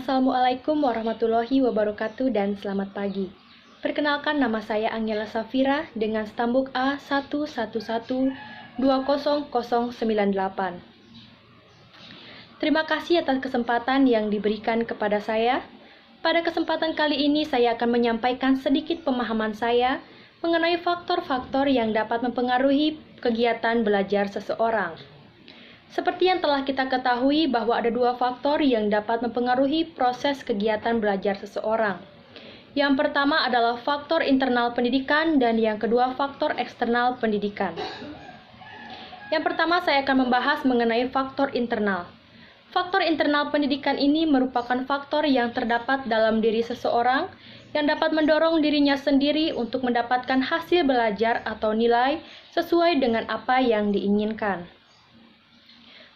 Assalamualaikum warahmatullahi wabarakatuh dan selamat pagi. Perkenalkan, nama saya Angela Safira dengan stambuk A11120098. Terima kasih atas kesempatan yang diberikan kepada saya. Pada kesempatan kali ini saya akan menyampaikan sedikit pemahaman saya mengenai faktor-faktor yang dapat mempengaruhi kegiatan belajar seseorang. Seperti yang telah kita ketahui bahwa ada dua faktor yang dapat mempengaruhi proses kegiatan belajar seseorang. Yang pertama adalah faktor internal pendidikan dan yang kedua faktor eksternal pendidikan. Yang pertama saya akan membahas mengenai faktor internal. Faktor internal pendidikan ini merupakan faktor yang terdapat dalam diri seseorang yang dapat mendorong dirinya sendiri untuk mendapatkan hasil belajar atau nilai sesuai dengan apa yang diinginkan.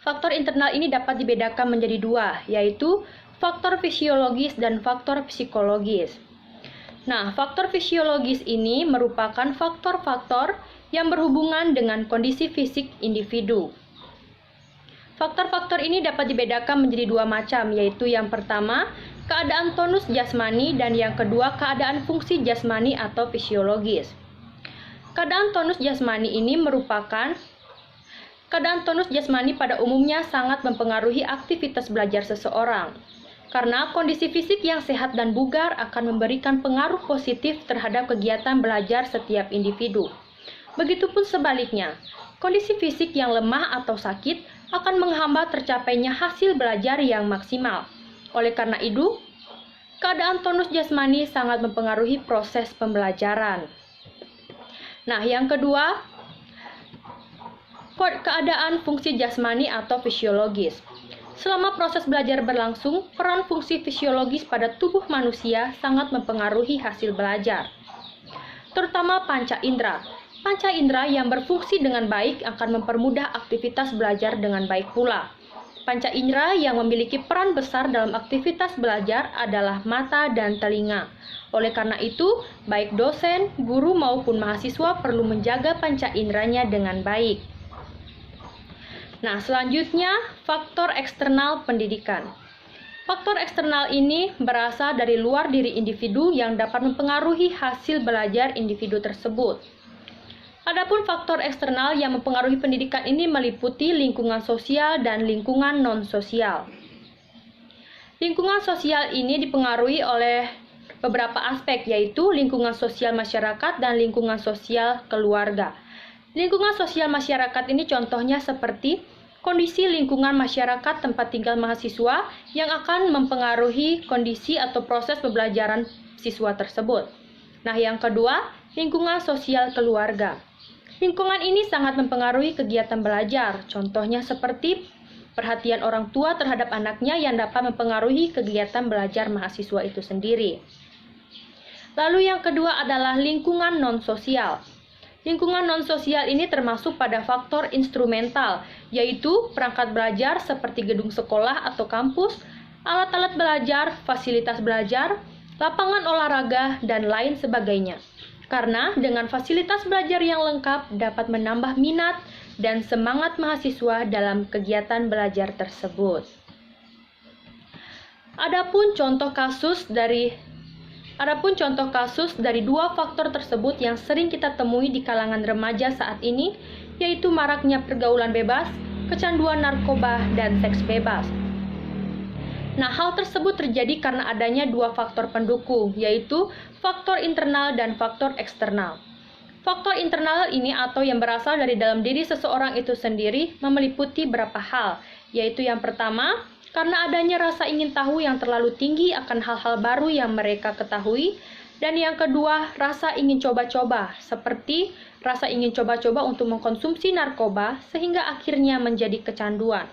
Faktor internal ini dapat dibedakan menjadi dua, yaitu faktor fisiologis dan faktor psikologis. Nah, faktor fisiologis ini merupakan faktor-faktor yang berhubungan dengan kondisi fisik individu. Faktor-faktor ini dapat dibedakan menjadi dua macam, yaitu yang pertama, keadaan tonus jasmani dan yang kedua, keadaan fungsi jasmani atau fisiologis. Keadaan tonus jasmani ini merupakan keadaan tonus jasmani pada umumnya sangat mempengaruhi aktivitas belajar seseorang. Karena kondisi fisik yang sehat dan bugar akan memberikan pengaruh positif terhadap kegiatan belajar setiap individu. Begitupun sebaliknya, kondisi fisik yang lemah atau sakit akan menghambat tercapainya hasil belajar yang maksimal. Oleh karena itu, keadaan tonus jasmani sangat mempengaruhi proses pembelajaran. Nah, yang kedua, keadaan fungsi jasmani atau fisiologis. Selama proses belajar berlangsung, peran fungsi fisiologis pada tubuh manusia sangat mempengaruhi hasil belajar, terutama panca indera. Panca indera yang berfungsi dengan baik akan mempermudah aktivitas belajar dengan baik pula. Panca indera yang memiliki peran besar dalam aktivitas belajar adalah mata dan telinga. Oleh karena itu, baik dosen, guru maupun mahasiswa perlu menjaga panca inderanya dengan baik. Nah, selanjutnya faktor eksternal pendidikan. Faktor eksternal ini berasal dari luar diri individu yang dapat mempengaruhi hasil belajar individu tersebut. Adapun faktor eksternal yang mempengaruhi pendidikan ini meliputi lingkungan sosial dan lingkungan non-sosial. Lingkungan sosial ini dipengaruhi oleh beberapa aspek, yaitu lingkungan sosial masyarakat dan lingkungan sosial keluarga. Lingkungan sosial masyarakat ini contohnya seperti kondisi lingkungan masyarakat tempat tinggal mahasiswa yang akan mempengaruhi kondisi atau proses pembelajaran siswa tersebut. Nah, yang kedua, lingkungan sosial keluarga. Lingkungan ini sangat mempengaruhi kegiatan belajar, contohnya seperti perhatian orang tua terhadap anaknya yang dapat mempengaruhi kegiatan belajar mahasiswa itu sendiri. Lalu yang kedua adalah lingkungan non-sosial. Lingkungan non-sosial ini termasuk pada faktor instrumental, yaitu perangkat belajar seperti gedung sekolah atau kampus, alat-alat belajar, fasilitas belajar, lapangan olahraga, dan lain sebagainya. Karena dengan fasilitas belajar yang lengkap dapat menambah minat dan semangat mahasiswa dalam kegiatan belajar tersebut. Adapun contoh kasus dari dua faktor tersebut yang sering kita temui di kalangan remaja saat ini, yaitu maraknya pergaulan bebas, kecanduan narkoba, dan seks bebas. Nah, hal tersebut terjadi karena adanya dua faktor pendukung, yaitu faktor internal dan faktor eksternal. Faktor internal ini atau yang berasal dari dalam diri seseorang itu sendiri meliputi beberapa hal, yaitu yang pertama, karena adanya rasa ingin tahu yang terlalu tinggi akan hal-hal baru yang mereka ketahui. Dan yang kedua, rasa ingin coba-coba, seperti rasa ingin coba-coba untuk mengkonsumsi narkoba sehingga akhirnya menjadi kecanduan.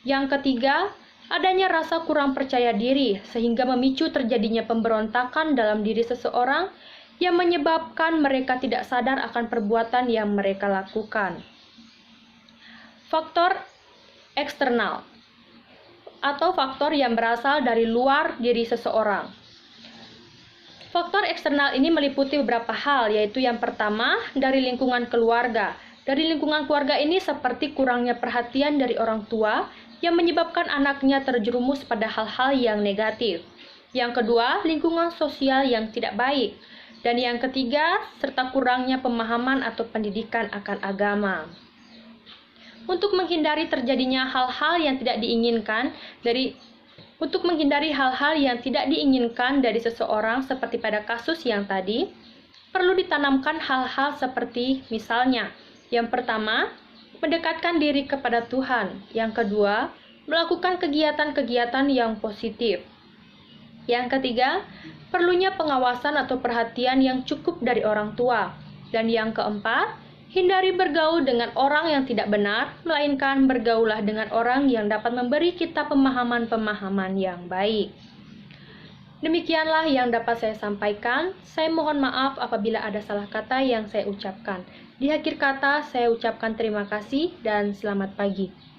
Yang ketiga, adanya rasa kurang percaya diri sehingga memicu terjadinya pemberontakan dalam diri seseorang yang menyebabkan mereka tidak sadar akan perbuatan yang mereka lakukan. Faktor eksternal atau faktor yang berasal dari luar diri seseorang. Faktor eksternal ini meliputi beberapa hal, yaitu yang pertama, dari lingkungan keluarga. Dari lingkungan keluarga ini seperti kurangnya perhatian dari orang tua yang menyebabkan anaknya terjerumus pada hal-hal yang negatif. Yang kedua, lingkungan sosial yang tidak baik. Dan yang ketiga, serta kurangnya pemahaman atau pendidikan akan agama. Untuk menghindari terjadinya hal-hal yang tidak diinginkan dari seseorang seperti pada kasus yang tadi, perlu ditanamkan hal-hal seperti misalnya, yang pertama, mendekatkan diri kepada Tuhan. Yang kedua, melakukan kegiatan-kegiatan yang positif. Yang ketiga, perlunya pengawasan atau perhatian yang cukup dari orang tua. Dan yang keempat, hindari bergaul dengan orang yang tidak benar, melainkan bergaulah dengan orang yang dapat memberi kita pemahaman-pemahaman yang baik. Demikianlah yang dapat saya sampaikan. Saya mohon maaf apabila ada salah kata yang saya ucapkan. Di akhir kata, saya ucapkan terima kasih dan selamat pagi.